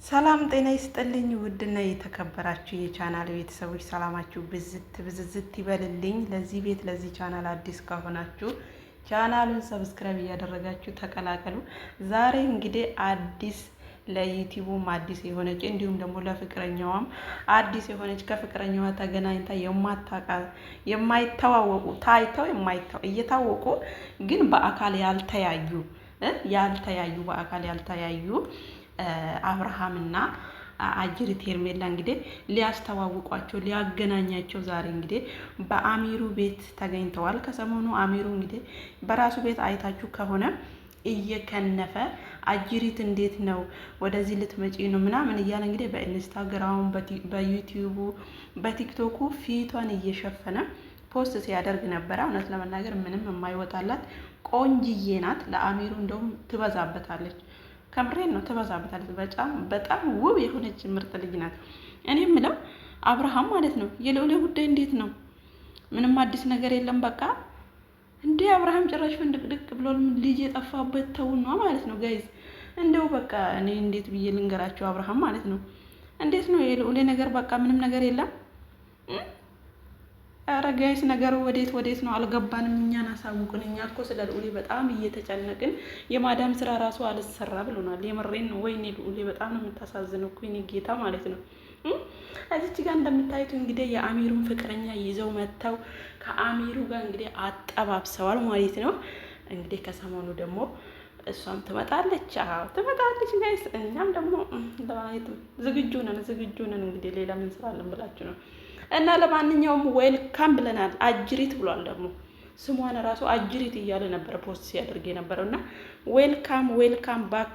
ሰላም ጤና ይስጥልኝ። ውድና የተከበራችሁ የቻናል ቤተሰቦች ሰላማችሁ ብዝት ይበልልኝ። ለዚህ ቤት ለዚህ ቻናል አዲስ ከሆናችሁ ቻናሉን ሰብስክራይብ እያደረጋችሁ ተቀላቀሉ። ዛሬ እንግዲህ አዲስ ለዩቲዩብም አዲስ የሆነች እንዲሁም ደግሞ ለፍቅረኛዋም አዲስ የሆነች ከፍቅረኛዋ ተገናኝታ የማይተዋወቁ ታይተው እየታወቁ ግን በአካል ያልተያዩ አብርሃምና አጅሪት ሄርሜላ እንግዲህ ሊያስተዋውቋቸው ሊያገናኛቸው ዛሬ እንግዲህ በአሚሩ ቤት ተገኝተዋል። ከሰሞኑ አሚሩ እንግዲህ በራሱ ቤት አይታችሁ ከሆነ እየከነፈ አጅሪት እንዴት ነው ወደዚህ ልትመጪ ነው ምናምን እያለ እንግዲህ በኢንስታግራሙ በዩቲዩቡ በቲክቶኩ ፊቷን እየሸፈነ ፖስት ሲያደርግ ነበረ። እውነት ለመናገር ምንም የማይወጣላት ቆንጅዬ ናት። ለአሚሩ እንደውም ትበዛበታለች። ከምሬን ነው ትበዛበታለች። በጣም ውብ የሆነች ምርጥ ልጅ ናት። እኔ የምለው አብርሃም ማለት ነው የልዑሌ ጉዳይ እንዴት ነው? ምንም አዲስ ነገር የለም። በቃ እንዴ አብርሃም ጭራሽ ፍንድቅድቅ ብሎ ልጅ የጠፋበት ተውኗ ማለት ነው ጋይዝ። እንደው በቃ እኔ እንዴት ብዬ ልንገራቸው አብርሃም ማለት ነው እንዴት ነው የልዑሌ ነገር? በቃ ምንም ነገር የለም። ኧረ ጋይስ ነገሩ ወዴት ነው አልገባንም። እኛን አሳውቁን። እኛ እኮ ስለ ልዑሌ በጣም እየተጨነቅን የማዳም ስራ ራሱ አልሰራ ብሎናል። የምሬን ነው። ወይኔ ልዑሌ በጣም ነው የምታሳዝነው እኮ የኔ ጌታ ማለት ነው። እዚች ጋር እንደምታዩት እንግዲህ የአሚሩን ፍቅረኛ ይዘው መጥተው ከአሚሩ ጋር እንግዲህ አጠባብሰዋል ማለት ነው። እንግዲህ ከሰሞኑ ደግሞ እሷም ትመጣለች። ትመጣለች ጋይስ። እኛም ደግሞ ለማየት ዝግጁ ነን። እንግዲህ ሌላ ምን ስራለን ብላችሁ ነው። እና ለማንኛውም ዌልካም ብለናል። አጅሪት ብሏል ደግሞ ስሟን ራሱ አጅሪት እያለ ነበረ ፖስት ሲያደርግ የነበረው እና ዌልካም ባክ